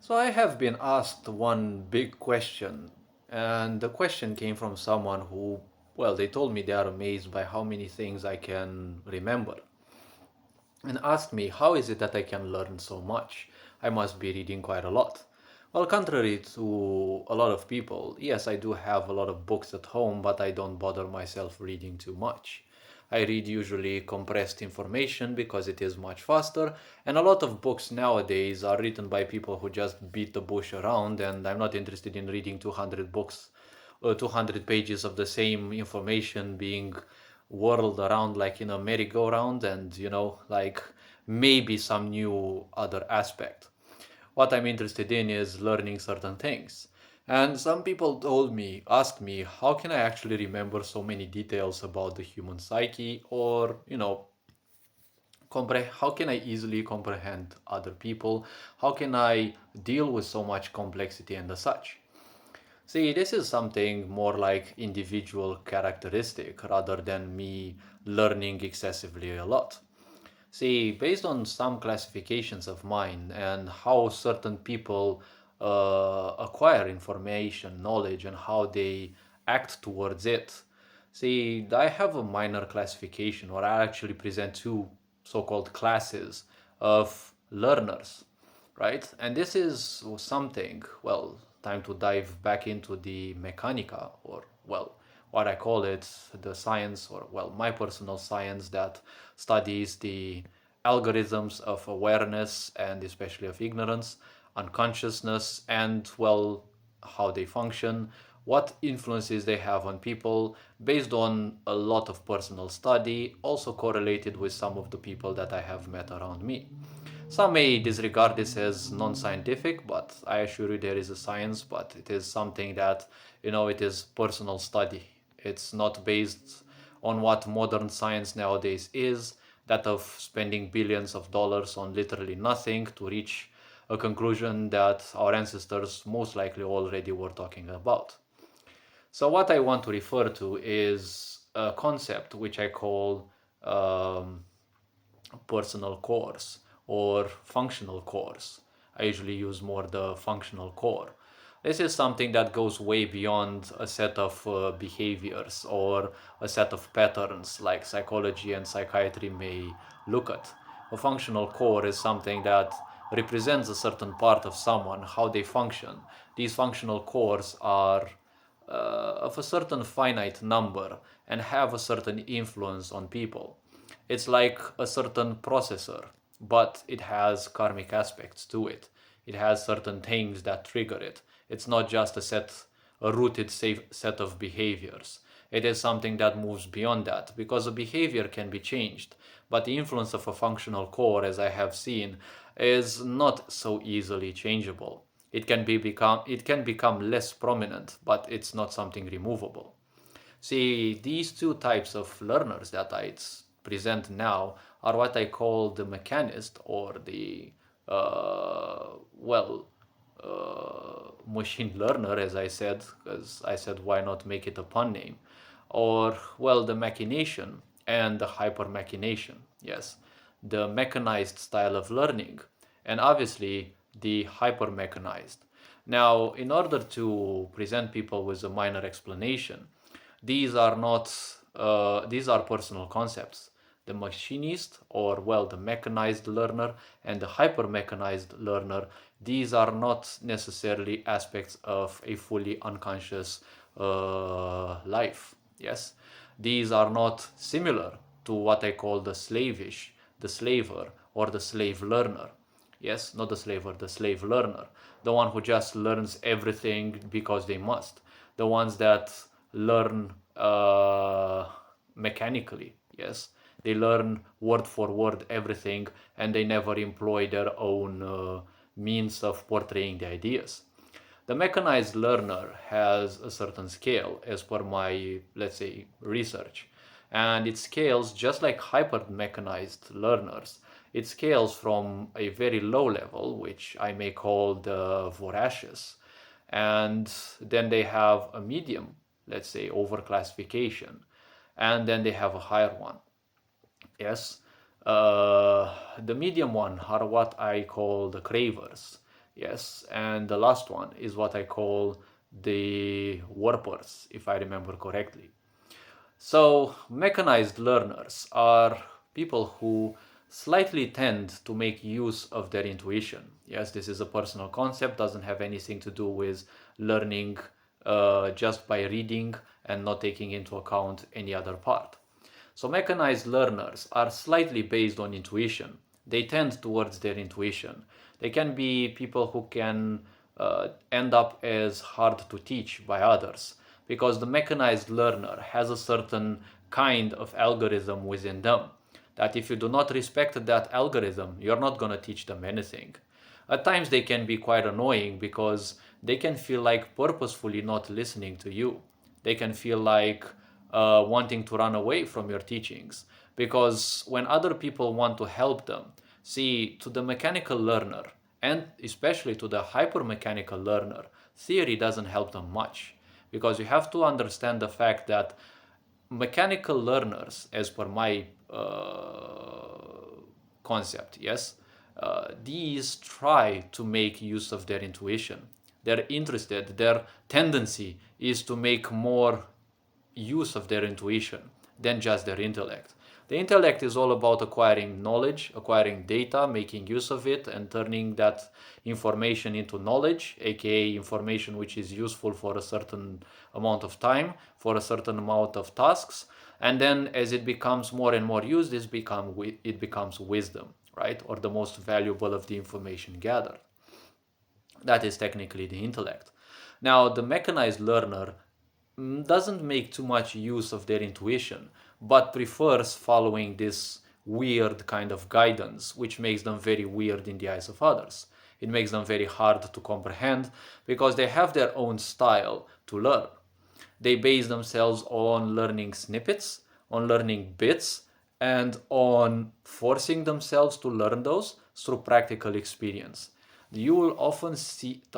So I have been asked one big question, and the question came from someone who, well, they told me they are amazed by how many things I can remember, and asked me how is it that I can learn so much? I must be reading quite a lot. Well, contrary to a lot of people, yes, I do have a lot of books at home, but I don't bother myself reading too much. I read usually compressed information because it is much faster, and a lot of books nowadays are written by people who just beat the bush around, and I'm not interested in reading 200 books, 200 pages of the same information being whirled around like in a merry-go-round and, like maybe some new other aspect. What I'm interested in is learning certain things. And some people asked me, how can I actually remember so many details about the human psyche, or, how can I easily comprehend other people? How can I deal with so much complexity and the such? See, this is something more like individual characteristic rather than me learning excessively a lot. See, based on some classifications of mine and how certain people acquire information, knowledge, and how they act towards it, see, I have a minor classification, or I actually present two so called classes of learners, right? And this is something, well, time to dive back into the mechanica, or, well, what I call it, the science, or, well, my personal science that studies the algorithms of awareness and especially of ignorance, unconsciousness, and, well, how they function, what influences they have on people, based on a lot of personal study, also correlated with some of the people that I have met around me. Some may disregard this as non-scientific, but I assure you there is a science, but it is something that, it is personal study. It's not based on what modern science nowadays is, that of spending billions of dollars on literally nothing to reach a conclusion that our ancestors most likely already were talking about. So what I want to refer to is a concept which I call um, personal cores or functional cores. I usually use more the functional core. This is something that goes way beyond a set of behaviors or a set of patterns like psychology and psychiatry may look at. A functional core is something that represents a certain part of someone, how they function. These functional cores are of a certain finite number and have a certain influence on people. It's like a certain processor, but it has karmic aspects to it. It has certain things that trigger it. It's not just a rooted set of behaviors. It is something that moves beyond that because a behavior can be changed, but the influence of a functional core, as I have seen, is not so easily changeable. It can become less prominent, but it's not something removable. See, these two types of learners that I present now are what I call the mechanist, or the, well, machine learner, as I said, because I said why not make it a pun name, or, well, the machination and the hyper machination. Yes, the mechanized style of learning, and obviously the hyper mechanized. Now, in order to present people with a minor explanation, these are not these are personal concepts. The machinist, or, well, the mechanized learner, and the hyper mechanized learner, these are not necessarily aspects of a fully unconscious life. Yes, these are not similar to what I call the slavish, the slaver, or the slave learner. Yes, not the slaver, the slave learner. The one who just learns everything because they must. The ones that learn mechanically. Yes, they learn word for word everything, and they never employ their own means of portraying the ideas. The mechanized learner has a certain scale as per my, let's say, research. And it scales just like hyper mechanized learners. It scales from a very low level, which I may call the voracious. And then they have a medium, let's say, overclassification. And then they have a higher one. Yes. The medium one are what I call the cravers. Yes, and the last one is what I call the warpers, if I remember correctly. So, mechanized learners are people who slightly tend to make use of their intuition. Yes, this is a personal concept, doesn't have anything to do with learning just by reading and not taking into account any other part. So, mechanized learners are slightly based on intuition. They tend towards their intuition. They can be people who can end up as hard to teach by others because the mechanized learner has a certain kind of algorithm within them that if you do not respect that algorithm, you're not going to teach them anything. At times they can be quite annoying because they can feel like purposefully not listening to you. They can feel like wanting to run away from your teachings because when other people want to help them, see, to the mechanical learner and especially to the hypermechanical learner, theory doesn't help them much because you have to understand the fact that mechanical learners, as per my concept, yes, these try to make use of their intuition. They're interested, their tendency is to make more use of their intuition than just their intellect. The intellect is all about acquiring knowledge, acquiring data, making use of it, and turning that information into knowledge, aka information which is useful for a certain amount of time, for a certain amount of tasks. And then as it becomes more and more used, it becomes wisdom, right? Or the most valuable of the information gathered. That is technically the intellect. Now, the mechanized learner doesn't make too much use of their intuition, but prefers following this weird kind of guidance, which makes them very weird in the eyes of others. It makes them very hard to comprehend because they have their own style to learn. They base themselves on learning snippets, on learning bits, and on forcing themselves to learn those through practical experience. You will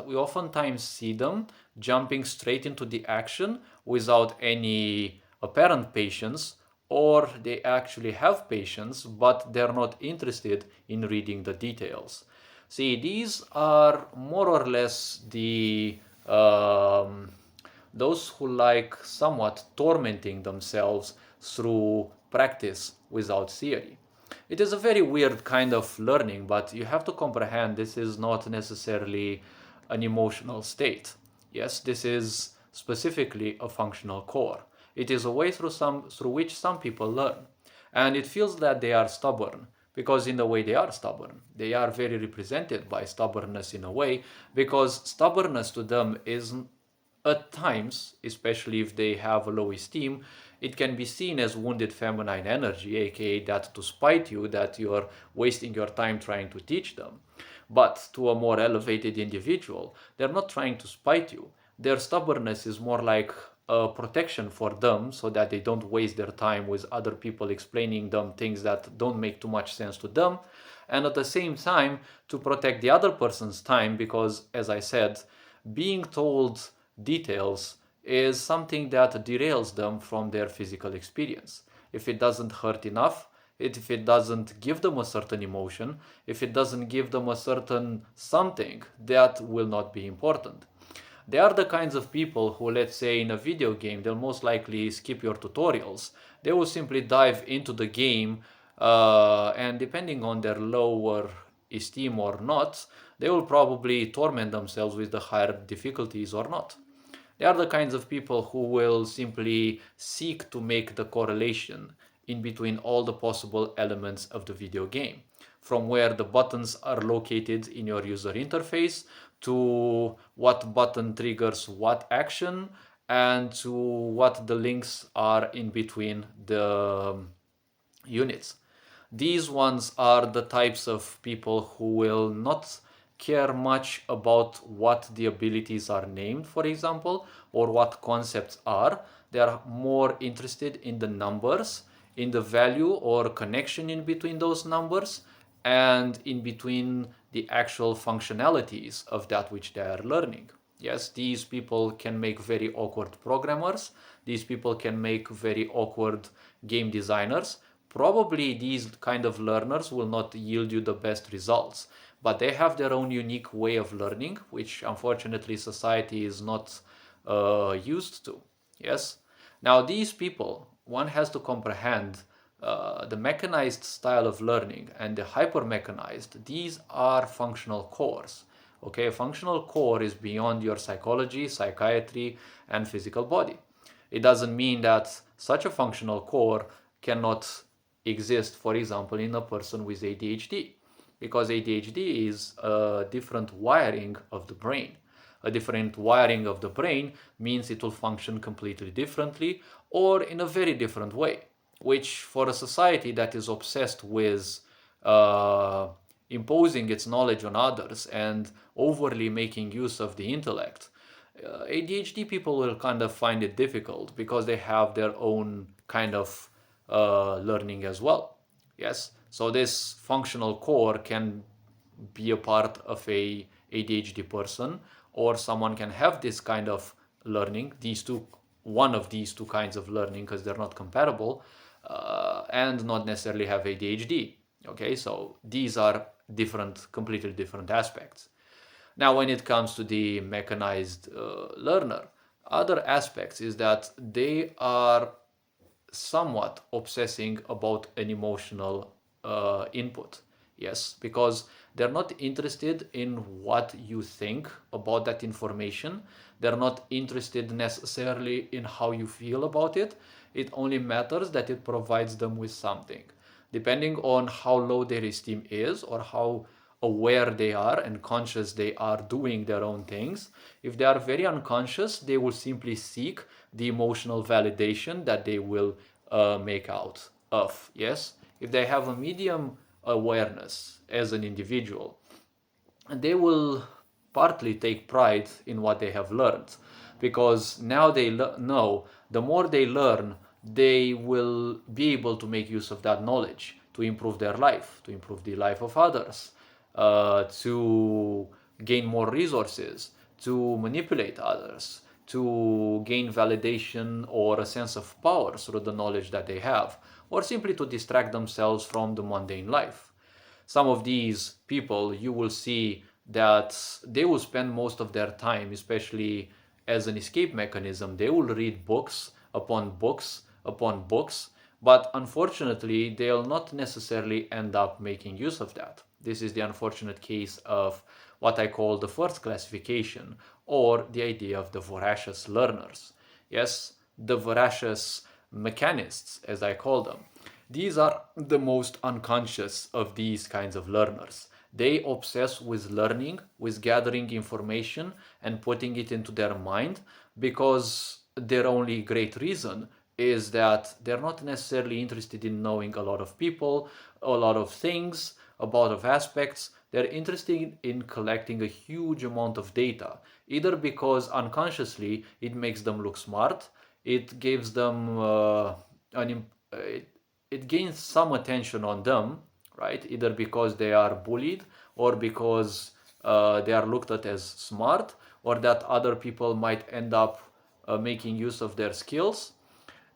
we oftentimes see them jumping straight into the action without any apparent patience, or they actually have patience, but they're not interested in reading the details. See, these are more or less those who like somewhat tormenting themselves through practice without theory. It is a very weird kind of learning, but you have to comprehend this is not necessarily an emotional state. Yes, this is specifically a functional core. It is a way through which some people learn. And it feels that they are stubborn because in the way they are stubborn. They are very represented by stubbornness in a way because stubbornness to them is at times, especially if they have a low esteem, it can be seen as wounded feminine energy, aka that to spite you, that you're wasting your time trying to teach them. But to a more elevated individual, they're not trying to spite you. Their stubbornness is more like a protection for them so that they don't waste their time with other people explaining them things that don't make too much sense to them. And at the same time, to protect the other person's time because, as I said, being told details is something that derails them from their physical experience. If it doesn't hurt enough, if it doesn't give them a certain emotion, if it doesn't give them a certain something, that will not be important. They are the kinds of people who, let's say in a video game, they'll most likely skip your tutorials. They will simply dive into the game, and depending on their lower esteem or not, they will probably torment themselves with the higher difficulties or not. They are the kinds of people who will simply seek to make the correlation in between all the possible elements of the video game, from where the buttons are located in your user interface to what button triggers what action and to what the links are in between the units. These ones are the types of people who will not care much about what the abilities are named, for example, or what concepts are. They are more interested in the numbers, in the value or connection in between those numbers, and in between the actual functionalities of that which they are learning. Yes, these people can make very awkward programmers. These people can make very awkward game designers. Probably these kind of learners will not yield you the best results, but they have their own unique way of learning, which unfortunately society is not used to. Yes. Now, these people, one has to comprehend the mechanized style of learning and the hyper mechanized. These are functional cores. Okay, a functional core is beyond your psychology, psychiatry, and physical body. It doesn't mean that such a functional core cannot exist, for example, in a person with ADHD, because ADHD is a different wiring of the brain. A different wiring of the brain means it will function completely differently or in a very different way, which for a society that is obsessed with uh, imposing its knowledge on others and overly making use of the intellect, ADHD people will kind of find it difficult because they have their own kind of learning as well. Yes, so this functional core can be a part of a ADHD person, or someone can have this kind of learning, these two, one of these two kinds of learning, because they're not compatible, and not necessarily have ADHD. Okay, so these are different, completely different aspects. Now, when it comes to the mechanized learner, other aspects is that they are somewhat obsessing about an emotional input. Yes, because they're not interested in what you think about that information. They're not interested necessarily in how you feel about it. It only matters that it provides them with something. Depending on how low their esteem is or how aware they are and conscious they are doing their own things. If they are very unconscious, they will simply seek the emotional validation that they will make out of. Yes, if they have a medium awareness as an individual, they will partly take pride in what they have learned, because now they know the more they learn, they will be able to make use of that knowledge to improve their life, to improve the life of others, to gain more resources, to manipulate others, to gain validation or a sense of power through the knowledge that they have, or simply to distract themselves from the mundane life. Some of these people, you will see that they will spend most of their time, especially as an escape mechanism, they will read books upon books upon books, but unfortunately, they'll not necessarily end up making use of that. This is the unfortunate case of what I call the first classification, or the idea of the voracious learners. Yes, the voracious mechanists, as I call them. These are the most unconscious of these kinds of learners. They obsess with learning, with gathering information and putting it into their mind, because their only great reason is that they're not necessarily interested in knowing a lot of people, a lot of things, about of aspects. They're interested in collecting a huge amount of data, either because unconsciously it makes them look smart, it gives them it gains some attention on them, right? Either because they are bullied, or because they are looked at as smart, or that other people might end up making use of their skills.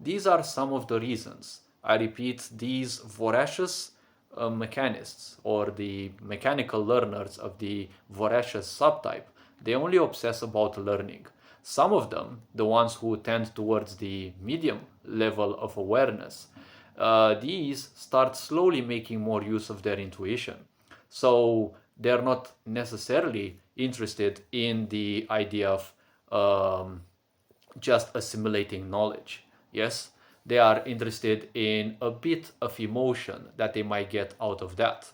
These are some of the reasons. I repeat, these voracious mechanists, or the mechanical learners of the voracious subtype, they only obsess about learning. Some of them, the ones who tend towards the medium level of awareness, these start slowly making more use of their intuition. So they're not necessarily interested in the idea of just assimilating knowledge. Yes, they are interested in a bit of emotion that they might get out of that.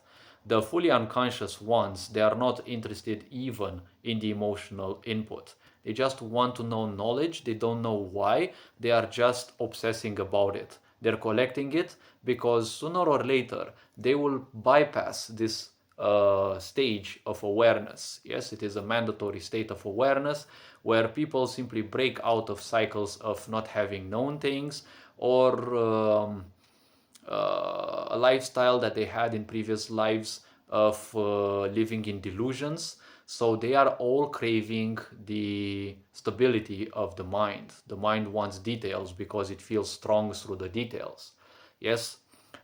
The fully unconscious ones, they are not interested even in the emotional input. They just want to know knowledge. They don't know why. They are just obsessing about it. They're collecting it because sooner or later they will bypass this stage of awareness. Yes, it is a mandatory state of awareness where people simply break out of cycles of not having known things, or a lifestyle that they had in previous lives of living in delusions. So they are all craving the stability of the mind. The mind wants details because it feels strong through the details. Yes,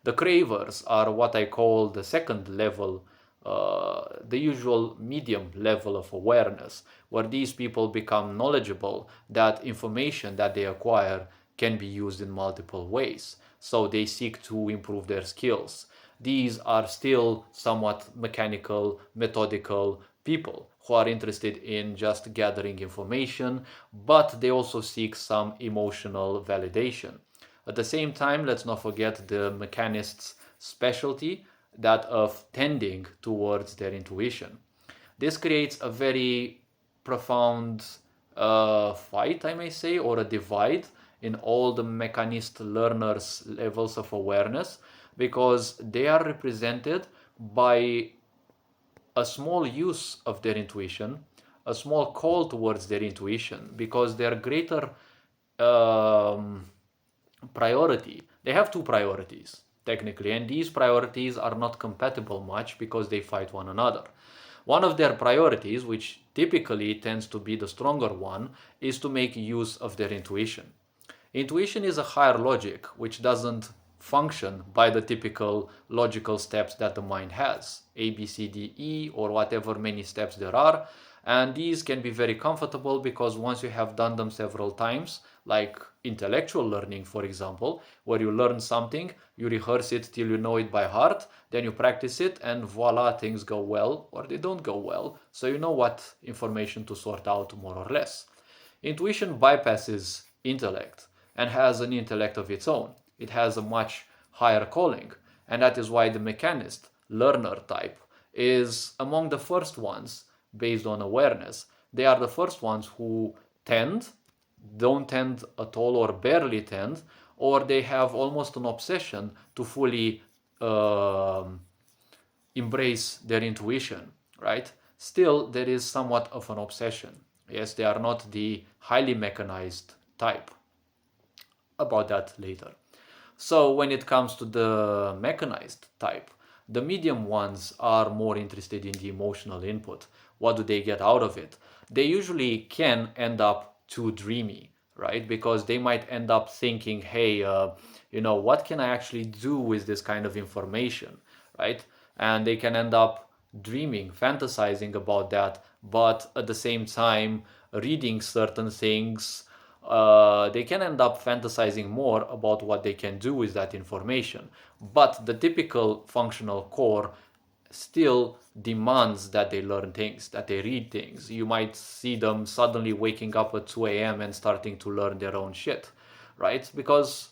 the cravers are what I call the second level the usual medium level of awareness, where these people become knowledgeable that information that they acquire can be used in multiple ways. So they seek to improve their skills. These are still somewhat mechanical, methodical people who are interested in just gathering information, but they also seek some emotional validation. At the same time, let's not forget the mechanist's specialty, that of tending towards their intuition. This creates a very profound fight, I may say, or a divide in all the mechanist learners' levels of awareness, because they are represented by a small use of their intuition, a small call towards their intuition, because their greater um, priority, they have two priorities technically, and these priorities are not compatible much because they fight one another. One of their priorities, which typically tends to be the stronger one, is to make use of their intuition. Intuition is a higher logic which doesn't function by the typical logical steps that the mind has, A, B, C, D, E, or whatever many steps there are. And these can be very comfortable because once you have done them several times, like intellectual learning, for example, where you learn something, you rehearse it till you know it by heart, then you practice it, and voila, things go well or they don't go well. So you know what information to sort out more or less. Intuition bypasses intellect and has an intellect of its own. It has a much higher calling, and that is why the mechanist, learner type, is among the first ones based on awareness. They are the first ones who tend, don't tend at all or barely tend, or they have almost an obsession to fully embrace their intuition, right? Still, there is somewhat of an obsession. Yes, they are not the highly mechanized type. About that later. So when it comes to the mechanized type, the medium ones are more interested in the emotional input. What do they get out of it? They usually can end up too dreamy, right? Because they might end up thinking, hey, what can I actually do with this kind of information, right? And they can end up dreaming, fantasizing about that, but at the same time, reading certain things, they can end up fantasizing more about what they can do with that information. But the typical functional core still demands that they learn things, that they read things. You might see them suddenly waking up at 2 a.m. and starting to learn their own shit, right? Because,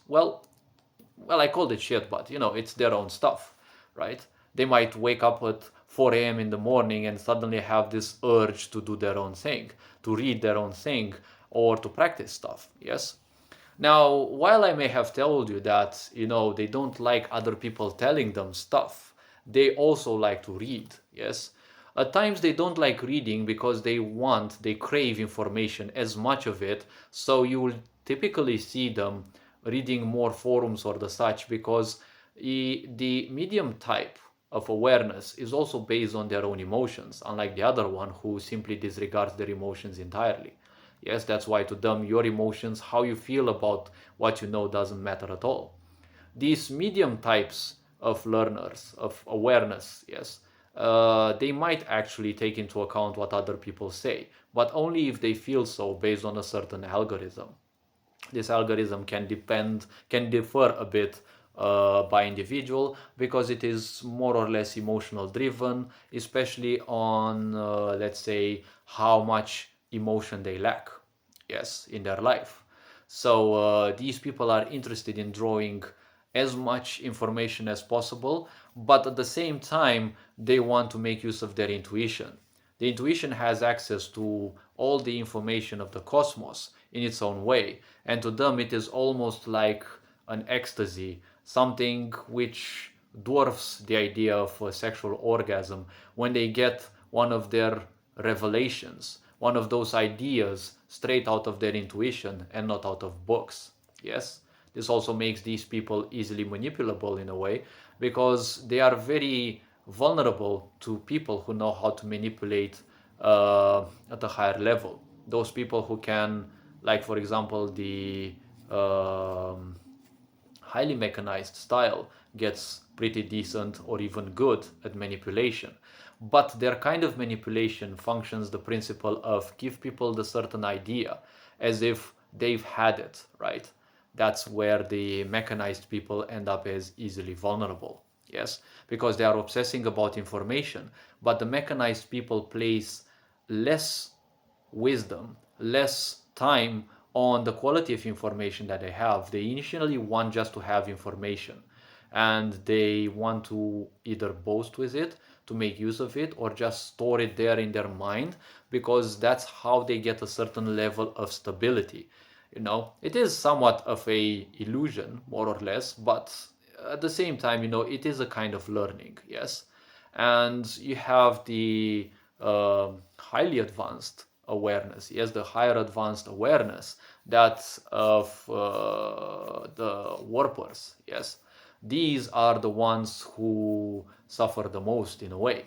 I called it shit, but it's their own stuff, right? They might wake up at 4 a.m. in the morning and suddenly have this urge to do their own thing, to read their own thing, or to practice stuff, yes? Now, while I may have told you that, they don't like other people telling them stuff, they also like to read, yes? At times they don't like reading because they crave information, as much of it, so you will typically see them reading more forums or the such, because the medium type of awareness is also based on their own emotions, unlike the other one who simply disregards their emotions entirely. Yes, that's why to them your emotions, how you feel about what you know, doesn't matter at all. These medium types of learners, of awareness, yes, they might actually take into account what other people say, but only if they feel so based on a certain algorithm. This algorithm can differ a bit by individual, because it is more or less emotional driven, especially on, let's say, how much emotion they lack, yes, in their life. So these people are interested in drawing as much information as possible, but at the same time, they want to make use of their intuition. The intuition has access to all the information of the cosmos in its own way, and to them it is almost like an ecstasy, something which dwarfs the idea of a sexual orgasm, when they get one of their revelations, one of those ideas straight out of their intuition and not out of books. Yes, this also makes these people easily manipulable in a way, because they are very vulnerable to people who know how to manipulate at a higher level. Those people who can, like for example, the highly mechanized style, gets pretty decent or even good at manipulation. But their kind of manipulation functions the principle of give people the certain idea as if they've had it, right? That's where the mechanized people end up as easily vulnerable. Yes, because they are obsessing about information, but the mechanized people place less wisdom, less time on the quality of information that they have. They initially want just to have information and they want to either boast with it, to make use of it, or just store it there in their mind because that's how they get a certain level of stability. It is somewhat of a illusion, more or less, but at the same time, it is a kind of learning, yes. And you have the highly advanced awareness, yes, the higher advanced awareness that of the warpers, yes. These are the ones who suffer the most in a way,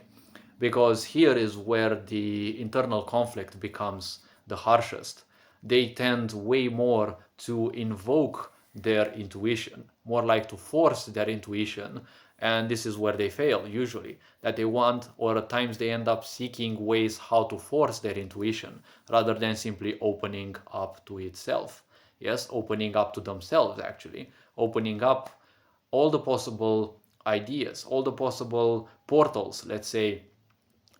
because here is where the internal conflict becomes the harshest. They tend way more to invoke their intuition, more like to force their intuition, and this is where they fail usually. That they want, or at times they end up seeking ways how to force their intuition rather than simply opening up to itself. Yes, opening up to themselves actually, opening up all the possible ideas, all the possible portals, let's say,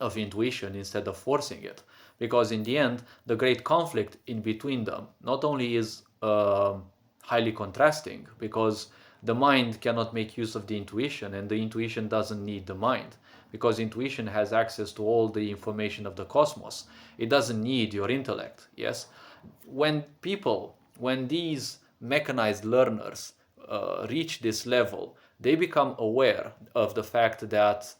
of intuition instead of forcing it. Because in the end, the great conflict in between them not only is highly contrasting, because the mind cannot make use of the intuition, and the intuition doesn't need the mind, because intuition has access to all the information of the cosmos. It doesn't need your intellect, yes? When these mechanized learners reach this level, they become aware of the fact that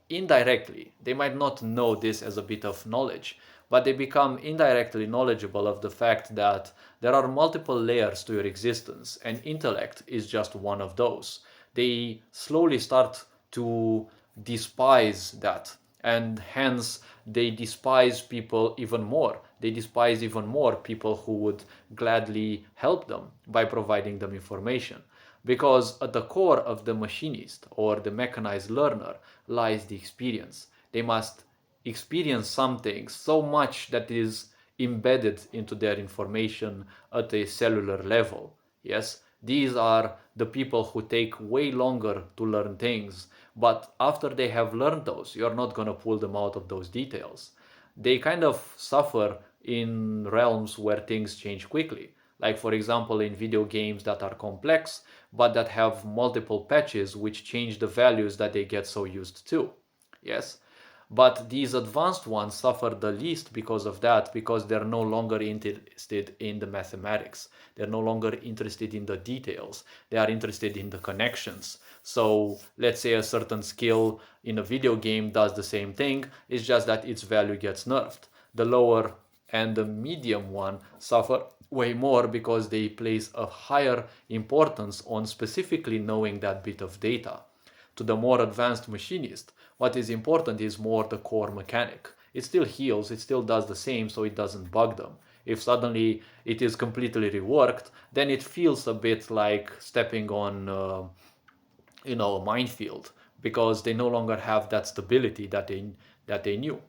indirectly, they might not know this as a bit of knowledge, but they become indirectly knowledgeable of the fact that there are multiple layers to your existence, and intellect is just one of those. They slowly start to despise that, and hence they despise people even more. They despise even more people who would gladly help them by providing them information. Because at the core of the machinist or the mechanized learner lies the experience. They must experience something so much that is embedded into their information at a cellular level. Yes, these are the people who take way longer to learn things, but after they have learned those, you're not going to pull them out of those details. They kind of suffer in realms where things change quickly. Like, for example, in video games that are complex, but that have multiple patches which change the values that they get so used to. Yes? But these advanced ones suffer the least because of that, because they're no longer interested in the mathematics. They're no longer interested in the details. They are interested in the connections. So let's say a certain skill in a video game does the same thing, it's just that its value gets nerfed. The lower and the medium one suffer way more because they place a higher importance on specifically knowing that bit of data. To the more advanced machinist, what is important is more the core mechanic. It still heals, it still does the same, so it doesn't bug them. If suddenly it is completely reworked, then it feels a bit like stepping on, a minefield, because they no longer have that stability that they knew.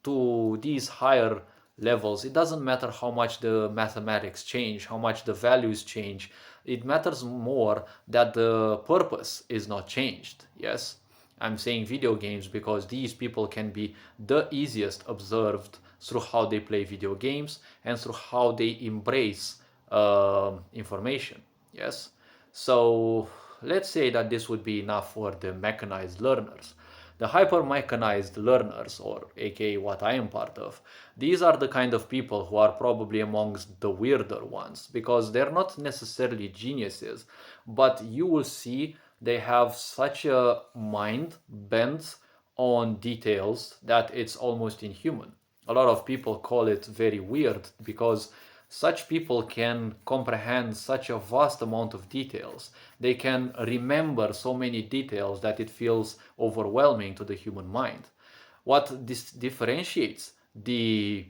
To these higher levels, it doesn't matter how much the mathematics change, how much the values change. It matters more that the purpose is not changed. Yes, I'm saying video games because these people can be the easiest observed through how they play video games and through how they embrace information. Yes, so let's say that this would be enough for the mechanized learners. The hyper-mechanized learners, or aka what I am part of, these are the kind of people who are probably amongst the weirder ones, because they're not necessarily geniuses, but you will see they have such a mind bent on details that it's almost inhuman. A lot of people call it very weird because such people can comprehend such a vast amount of details. They can remember so many details that it feels overwhelming to the human mind. What this differentiates the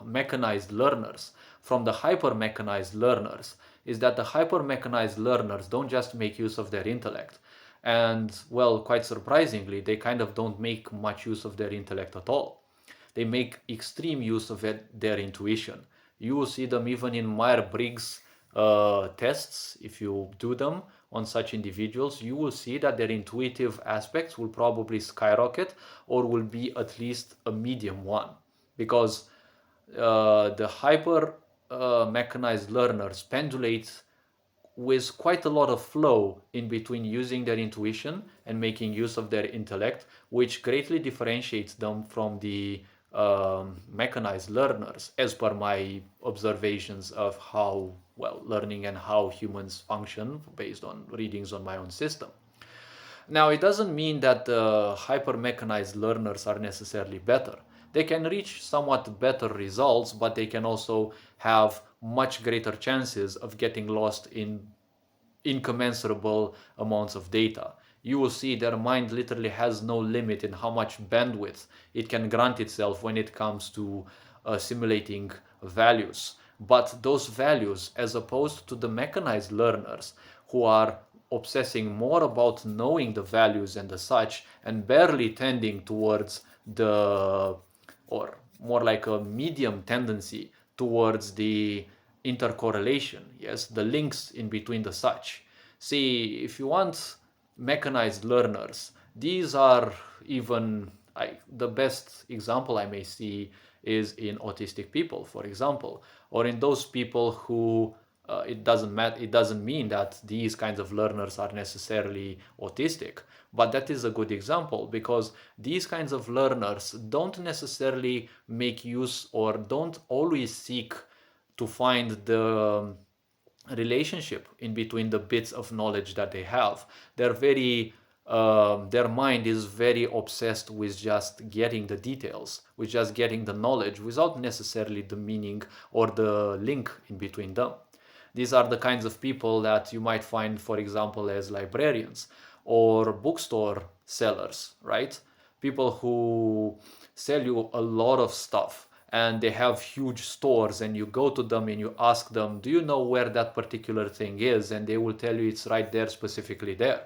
mechanized learners from the hyper mechanized learners is that the hyper-mechanized learners don't just make use of their intellect. And, well, quite surprisingly, they kind of don't make much use of their intellect at all. They make extreme use of their intuition. You will see them even in Myers-Briggs tests. If you do them on such individuals, you will see that their intuitive aspects will probably skyrocket or will be at least a medium one, because the hyper mechanized learners pendulate with quite a lot of flow in between using their intuition and making use of their intellect, which greatly differentiates them from the mechanized learners, as per my observations of how, well, learning and how humans function based on readings on my own system. Now, it doesn't mean that the hyper-mechanized learners are necessarily better. They can reach somewhat better results, but they can also have much greater chances of getting lost in incommensurable amounts of data. You will see their mind literally has no limit in how much bandwidth it can grant itself when it comes to simulating values. But those values, as opposed to the mechanized learners who are obsessing more about knowing the values and the such, and barely tending towards the, or more like a medium tendency towards the intercorrelation, yes, the links in between the such. See, if you want mechanized learners, these are even, the best example I may see is in autistic people, for example, or in those people who it doesn't matter. It doesn't mean that these kinds of learners are necessarily autistic, but that is a good example, because these kinds of learners don't necessarily make use or don't always seek to find the relationship in between the bits of knowledge that they have. They're very their mind is very obsessed with just getting the details, with just getting the knowledge without necessarily the meaning or the link in between them. These are the kinds of people that you might find, for example, as librarians or bookstore sellers, right? People who sell you a lot of stuff and they have huge stores, and you go to them and you ask them, do you know where that particular thing is? And they will tell you it's right there, specifically there,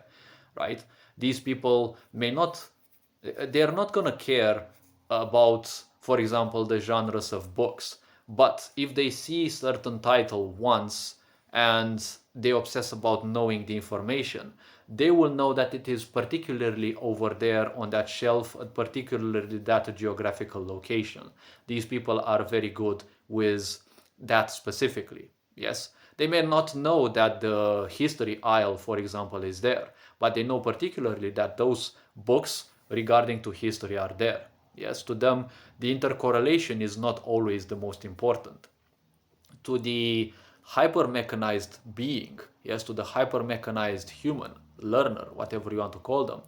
right? These people may not, they're not going to care about, for example, the genres of books. But if they see certain title once and they obsess about knowing the information, they will know that it is particularly over there on that shelf, particularly that geographical location. These people are very good with that specifically. Yes, they may not know that the history aisle, for example, is there, but they know particularly that those books regarding to history are there. Yes, to them, the intercorrelation is not always the most important. To the hyper-mechanized being, yes, to the hyper-mechanized human, learner, whatever you want to call them,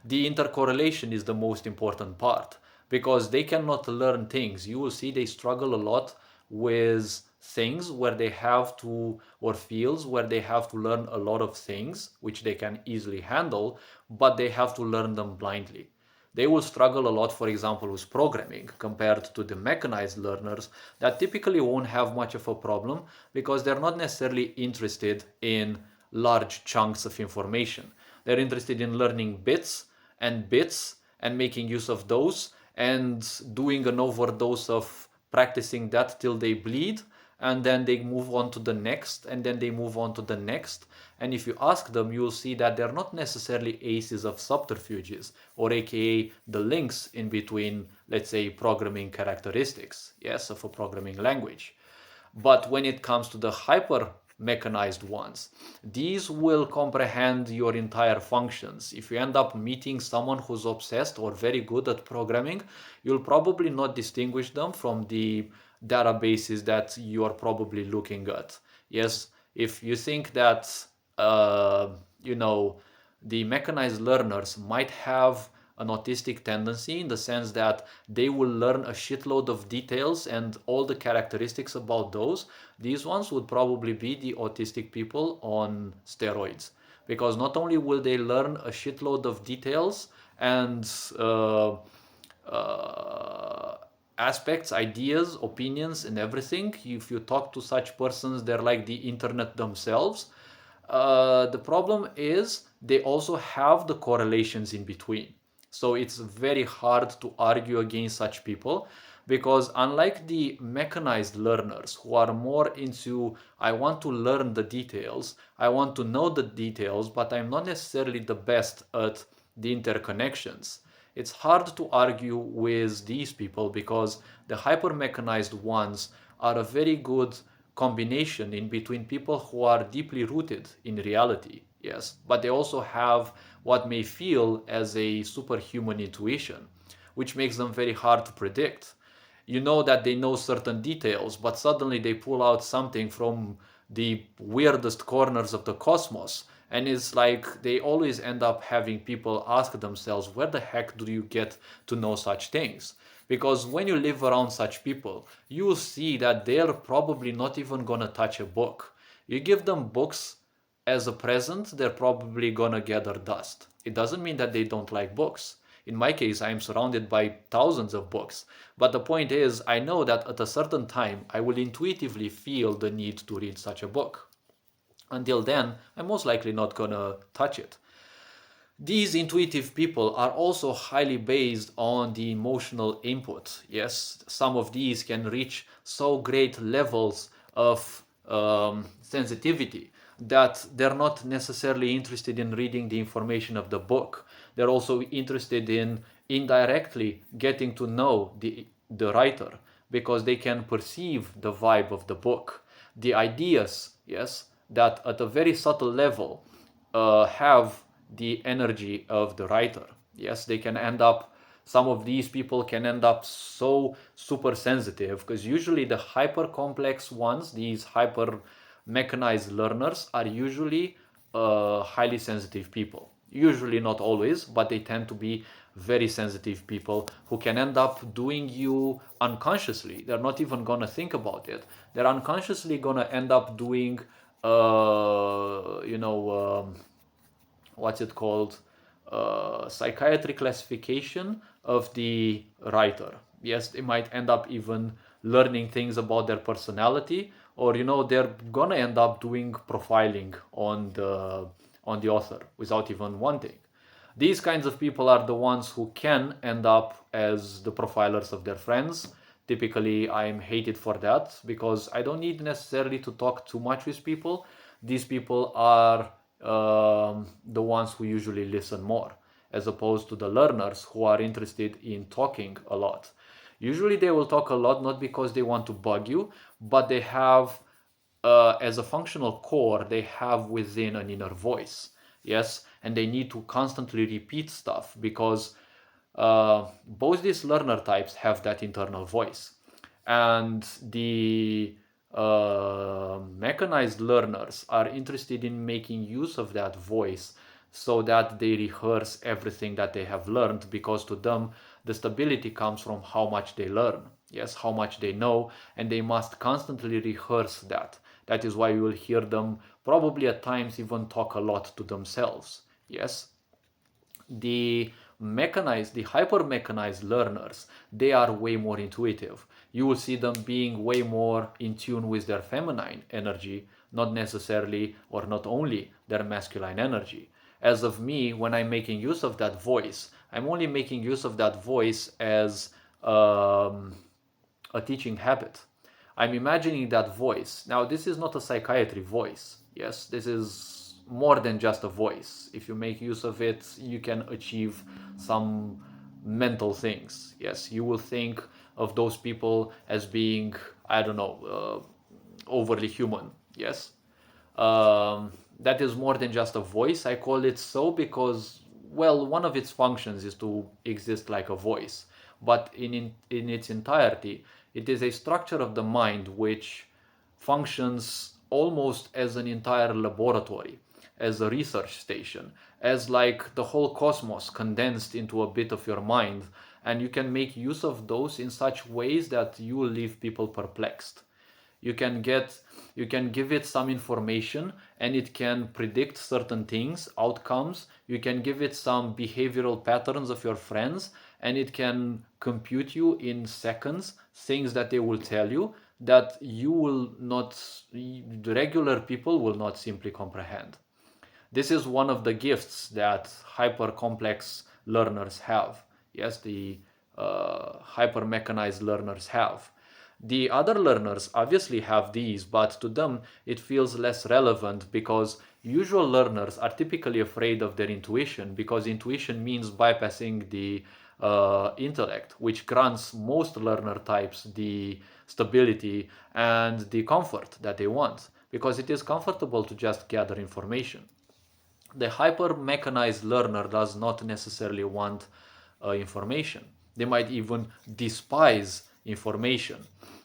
the intercorrelation is the most important part, because they cannot learn things. You will see they struggle a lot with things where they have to, or fields where they have to learn a lot of things, which they can easily handle, but they have to learn them blindly. They will struggle a lot, for example, with programming compared to the mechanized learners that typically won't have much of a problem, because they're not necessarily interested in large chunks of information. They're interested in learning bits and making use of those and doing an overdose of practicing that till they bleed, and then they move on to the next, and then they move on to the next. And if you ask them, you'll see that they're not necessarily aces of subterfuges, or aka the links in between, let's say, programming characteristics, yes, of a programming language. But when it comes to the hyper mechanized ones, these will comprehend your entire functions. If you end up meeting someone who's obsessed or very good at programming, you'll probably not distinguish them from the databases that you are probably looking at. Yes, if you think that, uh, you know, the mechanized learners might have an autistic tendency in the sense that they will learn a shitload of details and all the characteristics about those, these ones would probably be the autistic people on steroids. Because not only will they learn a shitload of details and uh, aspects, ideas, opinions, and everything. If you talk to such persons, they're like the internet themselves. The problem is they also have the correlations in between. So it's very hard to argue against such people because unlike the mechanized learners who are more into, I want to learn the details, I want to know the details, but I'm not necessarily the best at the interconnections. It's hard to argue with these people because the hyper mechanized ones are a very good combination in between people who are deeply rooted in reality, yes, but they also have what may feel as a superhuman intuition, which makes them very hard to predict. You know that they know certain details, but suddenly they pull out something from the weirdest corners of the cosmos. And it's like they always end up having people ask themselves, where the heck do you get to know such things? Because when you live around such people, you will see that they're probably not even gonna touch a book. You give them books as a present, they're probably gonna gather dust. It doesn't mean that they don't like books. In my case, I'm surrounded by thousands of books. But the point is, I know that at a certain time, I will intuitively feel the need to read such a book. Until then, I'm most likely not gonna touch it. These intuitive people are also highly based on the emotional input. Yes, some of these can reach so great levels of sensitivity that they're not necessarily interested in reading the information of the book. They're also interested in indirectly getting to know the writer because they can perceive the vibe of the book, the ideas, yes, that at a very subtle level have the energy of the writer. Yes, they can end up, some of these people can end up so super sensitive because usually the hyper complex ones, these hyper mechanized learners, are usually highly sensitive people. Usually not always, but they tend to be very sensitive people who can end up doing you unconsciously. They're not even gonna think about it. They're unconsciously gonna end up doing, you know, what's it called, psychiatric classification of the writer. Yes, they might end up even learning things about their personality, or they're gonna end up doing profiling on the author without even wanting. These kinds of people are the ones who can end up as the profilers of their friends. Typically, I'm hated for that because I don't need necessarily to talk too much with people. These people are the ones who usually listen more, as opposed to the learners who are interested in talking a lot. Usually, they will talk a lot not because they want to bug you, but they have, as a functional core, they have within an inner voice. Yes, and they need to constantly repeat stuff because both these learner types have that internal voice. And the mechanized learners are interested in making use of that voice so that they rehearse everything that they have learned, because to them the stability comes from how much they learn, yes, how much they know, and they must constantly rehearse that. That is why you will hear them probably at times even talk a lot to themselves. Yes, the hyper mechanized learners, they are way more intuitive. You will see them being way more in tune with their feminine energy, not necessarily or not only their masculine energy. As of me, when I'm making use of that voice, I'm only making use of that voice as a teaching habit. I'm imagining that voice. Now, this is not a psychiatry voice. Yes, this is more than just a voice. If you make use of it, you can achieve some mental things. Yes, you will think of those people as being, I don't know, overly human. Yes, that is more than just a voice. I call it so because, well, one of its functions is to exist like a voice, but in its entirety, it is a structure of the mind which functions almost as an entire laboratory, as a research station, as like the whole cosmos condensed into a bit of your mind, and you can make use of those in such ways that you will leave people perplexed. You can give it some information and it can predict certain things, outcomes. You can give it some behavioral patterns of your friends and it can compute you in seconds things that they will tell you that you will not, the regular people will not simply comprehend. This is one of the gifts that hyper complex learners have. Yes, the hyper mechanized learners have. The other learners obviously have these, but to them it feels less relevant because usual learners are typically afraid of their intuition, because intuition means bypassing the intellect, which grants most learner types the stability and the comfort that they want, because it is comfortable to just gather information. The hyper mechanized learner does not necessarily want information. They might even despise information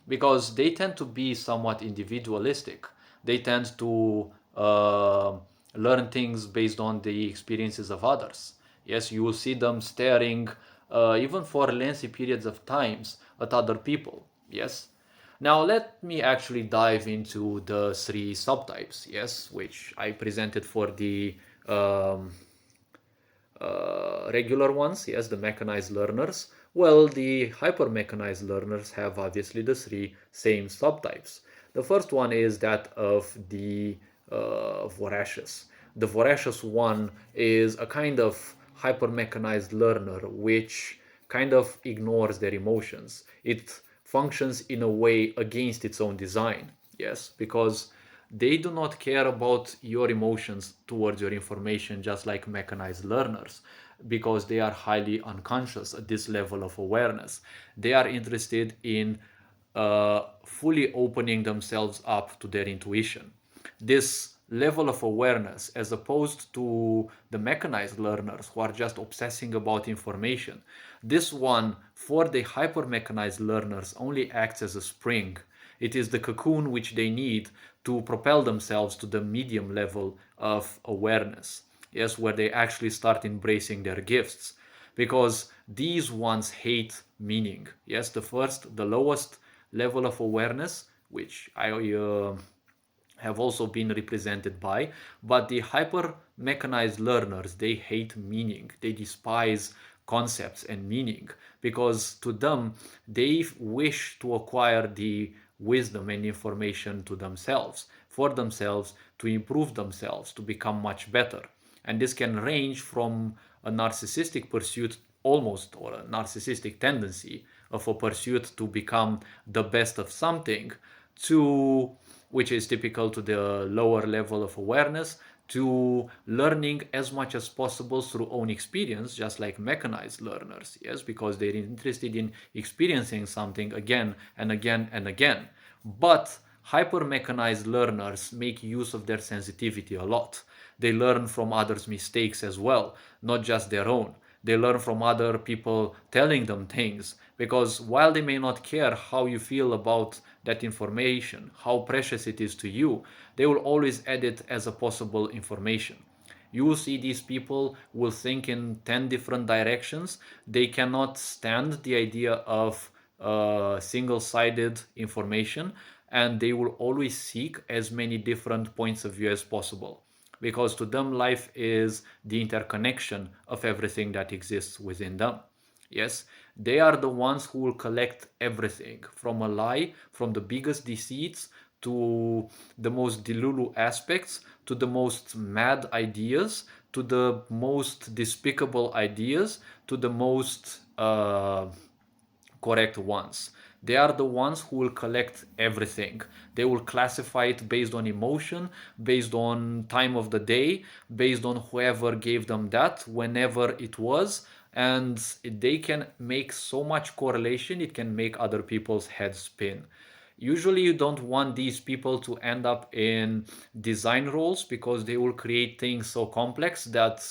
because they tend to be somewhat individualistic. They tend to learn things based on the experiences of others. Yes, you will see them staring, even for lengthy periods of times, at other people. Yes. Now let me actually dive into the three subtypes, yes, which I presented for the um, regular ones, yes, the mechanized learners. Well, the hyper mechanized learners have obviously the three same subtypes. The first one is that of the voracious. The voracious one is a kind of hyper mechanized learner which kind of ignores their emotions. It functions in a way against its own design, yes, because they do not care about your emotions towards your information, just like mechanized learners, because they are highly unconscious at this level of awareness. They are interested in fully opening themselves up to their intuition. This level of awareness, as opposed to the mechanized learners who are just obsessing about information, this one for the hyper mechanized learners only acts as a spring. It is the cocoon which they need to propel themselves to the medium level of awareness. Yes, where they actually start embracing their gifts. Because these ones hate meaning. Yes, the first, the lowest level of awareness, which I have also been represented by, but the hyper mechanized learners, they hate meaning. They despise concepts and meaning because to them they wish to acquire the wisdom and information to themselves, for themselves, to improve themselves, to become much better. And this can range from a narcissistic pursuit almost, or a narcissistic tendency of a pursuit to become the best of something, to which is typical to the lower level of awareness, to learning as much as possible through own experience, just like mechanized learners, yes, because they're interested in experiencing something again and again and again. But hyper mechanized learners make use of their sensitivity a lot. They learn from others' mistakes as well, not just their own. They learn from other people telling them things, because while they may not care how you feel about that information, how precious it is to you, they will always add it as a possible information. You will see these people will think in 10 different directions. They cannot stand the idea of single-sided information, and they will always seek as many different points of view as possible, because to them life is the interconnection of everything that exists within them. Yes, they are the ones who will collect everything from a lie, from the biggest deceits to the most delulu aspects, to the most mad ideas, to the most despicable ideas, to the most correct ones. They are the ones who will collect everything. They will classify it based on emotion, based on time of the day, based on whoever gave them that, whenever it was. And they can make so much correlation, it can make other people's heads spin. Usually, you don't want these people to end up in design roles because they will create things so complex that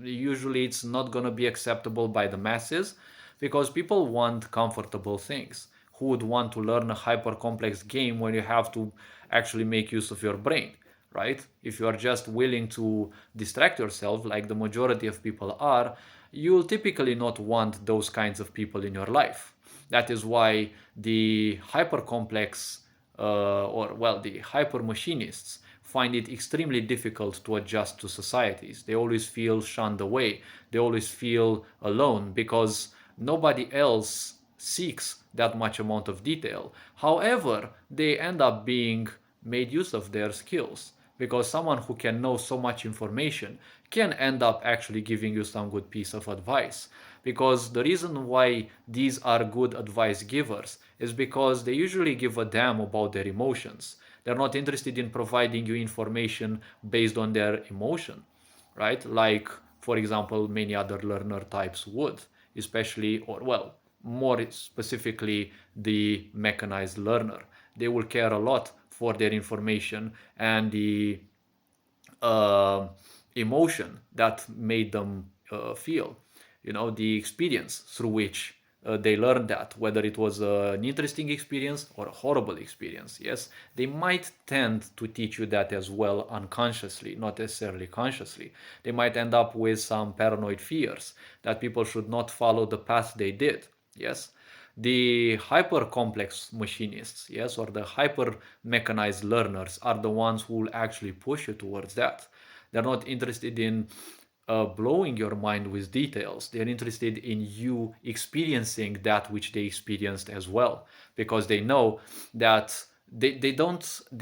usually it's not going to be acceptable by the masses, because people want comfortable things. Who would want to learn a hyper complex game when you have to actually make use of your brain, right? If you are just willing to distract yourself, like the majority of people are, you'll typically not want those kinds of people in your life. That is why the hyper complex, or well, the hyper machinists find it extremely difficult to adjust to societies. They always feel shunned away. They always feel alone because Nobody else seeks that much amount of detail. However, they end up being made use of their skills, because someone who can know so much information can end up actually giving you some good piece of advice. Because the reason why these are good advice givers is because they usually give a damn about their emotions. They're not interested in providing you information based on their emotion, right? Like, for example, many other learner types would, especially, or well, more specifically, the mechanized learner. They will care a lot for their information and the uh, emotion that made them feel, the experience through which they learned that, whether it was an interesting experience or a horrible experience. Yes, they might tend to teach you that as well unconsciously, not necessarily consciously. They might end up with some paranoid fears that people should not follow the path they did. Yes, the hyper complex machinists, yes, or the hyper mechanized learners are the ones who will actually push you towards that. They're not interested in blowing your mind with details. They're interested in you experiencing that which they experienced as well, because they know that they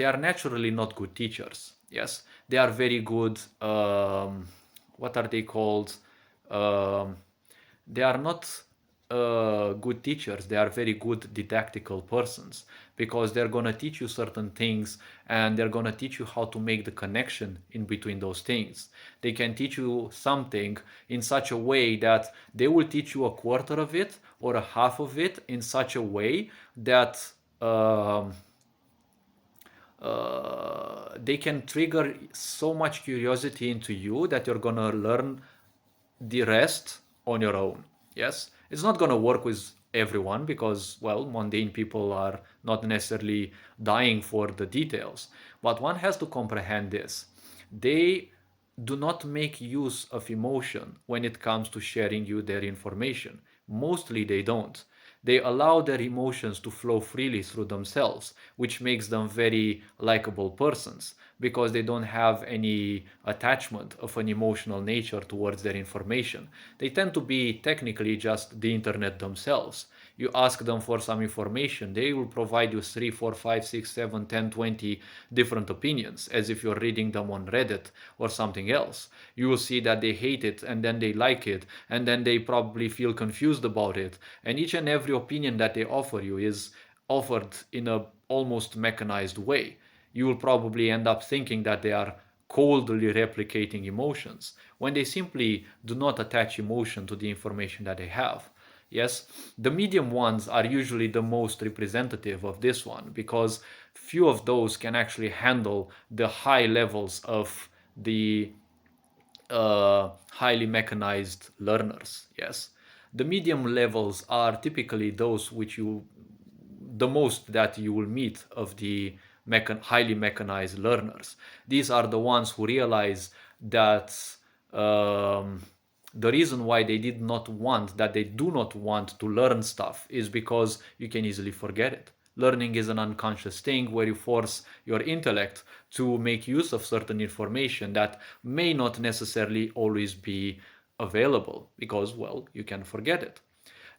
are naturally not good teachers. Yes, they are very good. What are they called? Um, they are not good teachers. They are very good didactical persons, because they're going to teach you certain things, and they're going to teach you how to make the connection in between those things. They can teach you something in such a way that they will teach you a quarter of it or a half of it in such a way that um, they can trigger so much curiosity into you that you're gonna learn the rest on your own. Yes, it's not going to work with everyone, because, well, mundane people are not necessarily dying for the details. But one has to comprehend this. They do not make use of emotion when it comes to sharing you their information. Mostly they don't. They allow their emotions to flow freely through themselves, which makes them very likable persons, because they don't have any attachment of an emotional nature towards their information. They tend to be technically just the internet themselves. You ask them for some information, they will provide you 3, 4, 5, 6, 7, 10, 20 different opinions, as if you're reading them on Reddit or something else. You will see that they hate it, and then they like it, and then they probably feel confused about it. And each and every opinion that they offer you is offered in a almost mechanized way. You will probably end up thinking that they are coldly replicating emotions, when they simply do not attach emotion to the information that they have. Yes, the medium ones are usually the most representative of this one, because few of those can actually handle the high levels of the highly mechanized learners. Yes, the medium levels are typically those which you the most that you will meet of the highly mechanized learners. These are the ones who realize that um, the reason why they do not want to learn stuff is because you can easily forget it. Learning is an unconscious thing where you force your intellect to make use of certain information that may not necessarily always be available, because, well, you can forget it.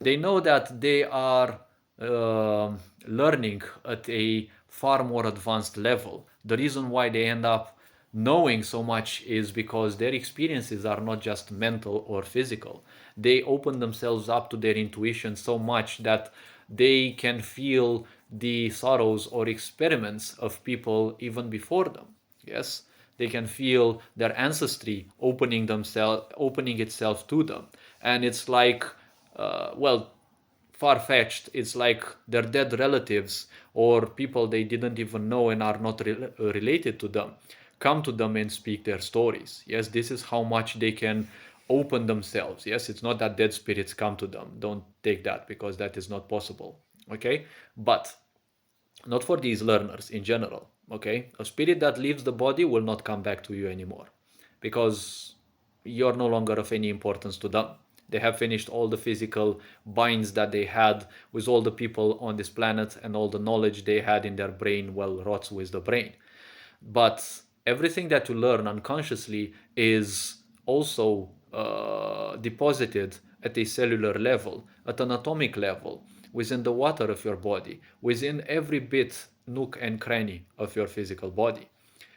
They know that they are learning at a far more advanced level. The reason why they end up knowing so much is because their experiences are not just mental or physical. They open themselves up to their intuition so much that they can feel the sorrows or experiments of people even before them. Yes, they can feel their ancestry opening itself to them, and it's like, well, far-fetched. It's like their dead relatives or people they didn't even know and are not related to them come to them and speak their stories. Yes, this is how much they can open themselves. Yes, it's not that dead spirits come to them. Don't take that, because that is not possible. Okay, but not for these learners in general. Okay, a spirit that leaves the body will not come back to you anymore, because you're no longer of any importance to them. They have finished all the physical binds that they had with all the people on this planet, and all the knowledge they had in their brain, well, rots with the brain. But everything that you learn unconsciously is also deposited at a cellular level, at an atomic level, within the water of your body, within every bit, nook, and cranny of your physical body.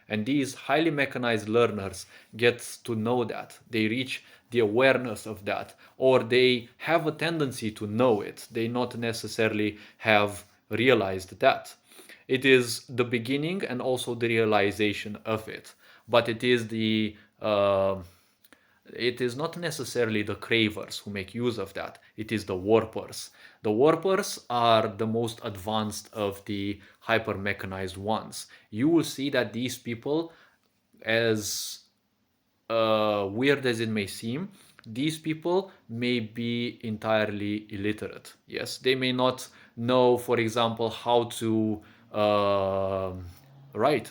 And these highly mechanized learners get to know that. They reach the awareness of that, or they have a tendency to know it. They not necessarily have realized that. It is the beginning and also the realization of it. But it is not necessarily the cravers who make use of that. It is the warpers. The warpers are the most advanced of the hyper mechanized ones. You will see that these people, as weird as it may seem, these people may be entirely illiterate. Yes, they may not know, for example, how to write.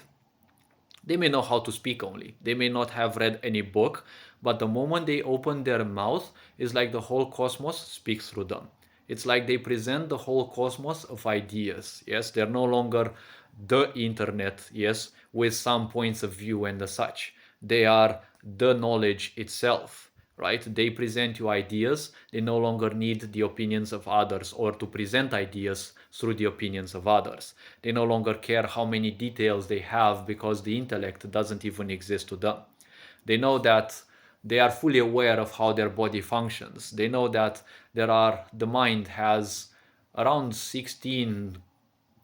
They may know how to speak only. They may not have read any book, but the moment they open their mouth, it's like the whole cosmos speaks through them. It's like they present the whole cosmos of ideas. Yes, they're no longer the internet, yes, with some points of view and the such. They are the knowledge itself, right? They present you ideas. They no longer need the opinions of others or to present ideas through the opinions of others. They no longer care how many details they have because the intellect doesn't even exist to them. They know that they are fully aware of how their body functions. They know that the mind has around 16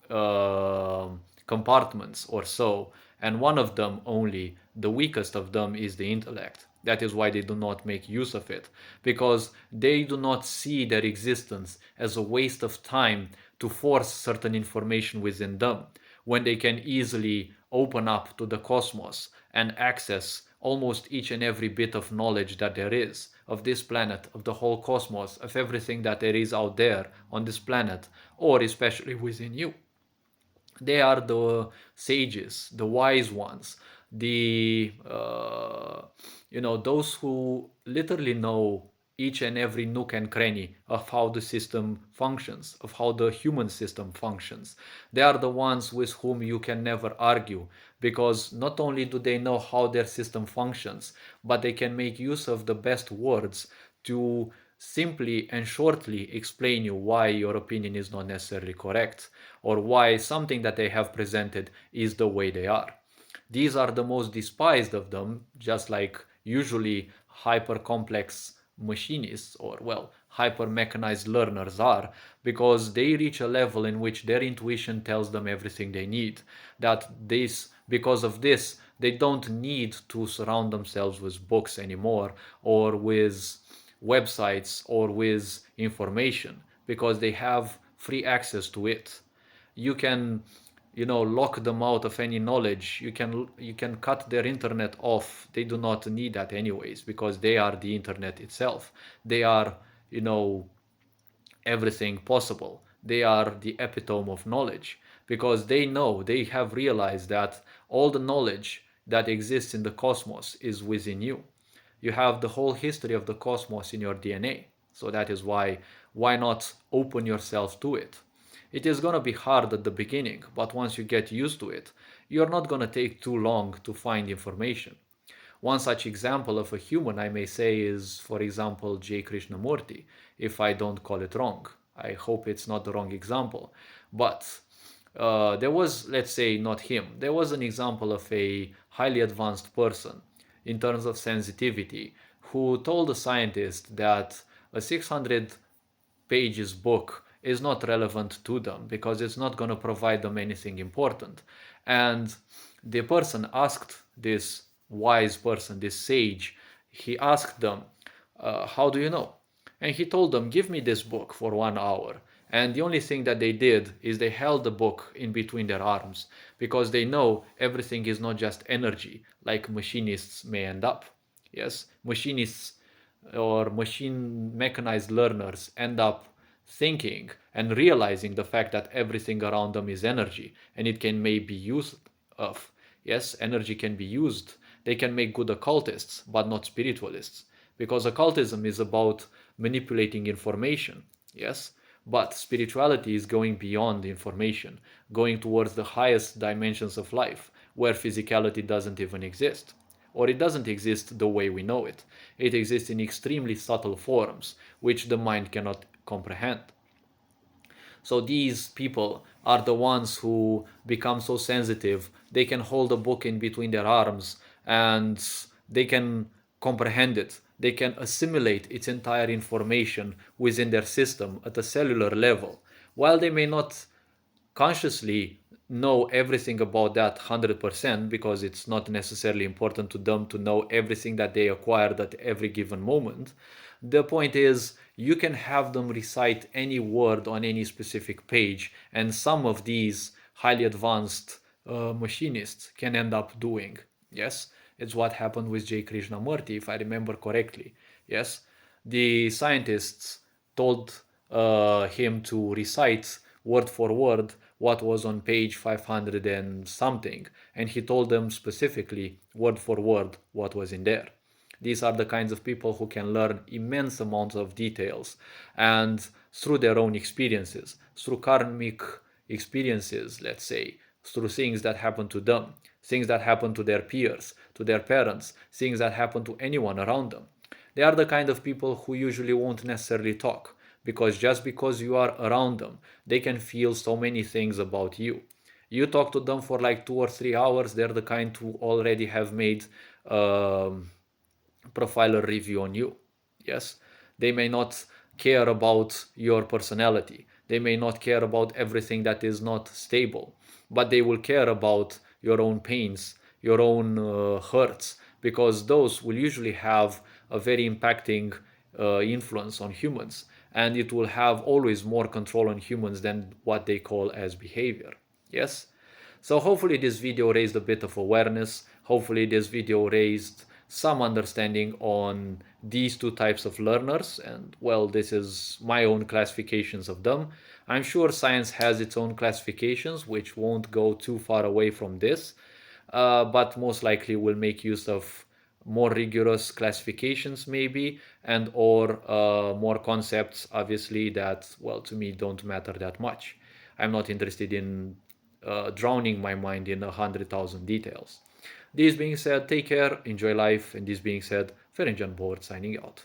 uh, compartments or so, and one of them only, the weakest of them, is the intellect. That is why they do not make use of it, because they do not see their existence as a waste of time to force certain information within them, when they can easily open up to the cosmos and access almost each and every bit of knowledge that there is of this planet, of the whole cosmos, of everything that there is out there on this planet, or especially within you. They are the sages, the wise ones, the those who literally know each and every nook and cranny of how the system functions, of how the human system functions. They are the ones with whom you can never argue, because not only do they know how their system functions, but they can make use of the best words to simply and shortly explain you why your opinion is not necessarily correct, or why something that they have presented is the way they are. These are the most despised of them, just like usually hyper complex machinists, or well, hyper mechanized learners are, because they reach a level in which their intuition tells them everything they need. Because of this, they don't need to surround themselves with books anymore, or with websites, or with information, because they have free access to it. You can lock them out of any knowledge. You can cut their internet off. They do not need that anyways, because they are the internet itself. They are you know everything possible. They are the epitome of knowledge, because they have realized that all the knowledge that exists in the cosmos is within you. You have the whole history of the cosmos in your DNA. So that is why not open yourself to it? It is going to be hard at the beginning, but once you get used to it, you're not going to take too long to find information. One such example of a human, I may say, is, for example, J. Krishnamurti, if I don't call it wrong. I hope it's not the wrong example. But there was, let's say, not him, there was an example of a highly advanced person in terms of sensitivity who told a scientist that a 600 pages book is not relevant to them because it's not going to provide them anything important. And the person asked this wise person, this sage, he asked them, how do you know? And he told them, give me this book for 1 hour. And the only thing that they did is they held the book in between their arms, because they know everything is not just energy like machinists may end up. Yes, machinists or machine mechanized learners end up thinking and realizing the fact that everything around them is energy and it can maybe used of. Yes, energy can be used. They can make good occultists, but not spiritualists, because occultism is about manipulating information. Yes, but spirituality is going beyond information, going towards the highest dimensions of life, where physicality doesn't even exist. or it doesn't exist the way we know it. It exists in extremely subtle forms, which the mind cannot comprehend. So these people are the ones who become so sensitive. They can hold a book in between their arms and they can comprehend it. They can assimilate its entire information within their system at a cellular level. While they may not consciously know everything about that 100% because it's not necessarily important to them to know everything that they acquired at every given moment. The point is, you can have them recite any word on any specific page, and some of these highly advanced machinists can end up doing. Yes, it's what happened with J. Krishnamurti, if I remember correctly. Yes, the scientists told him to recite word for word what was on page 500 and something, and he told them specifically word for word what was in there. These are the kinds of people who can learn immense amounts of details, and through their own experiences, through karmic experiences, let's say, through things that happen to them, things that happen to their peers, to their parents, things that happen to anyone around them. They are the kind of people who usually won't necessarily talk, because just because you are around them, they can feel so many things about you. You talk to them for like 2 or 3 hours, they're the kind who already have made um, profiler review on you. Yes, they may not care about your personality. They may not care about everything that is not stable, but they will care about your own pains, your own hurts, because those will usually have a very impacting influence on humans, and it will have always more control on humans than what they call as behavior. Yes. So hopefully this video raised a bit of awareness. Hopefully this video raised some understanding on these two types of learners, and well, this is my own classifications of them. I'm sure science has its own classifications which won't go too far away from this, but most likely will make use of more rigorous classifications maybe, and or more concepts obviously that, well, to me don't matter that much. I'm not interested in drowning my mind in 100,000 details. This being said, take care, enjoy life, and this being said, Ferencan Board signing out.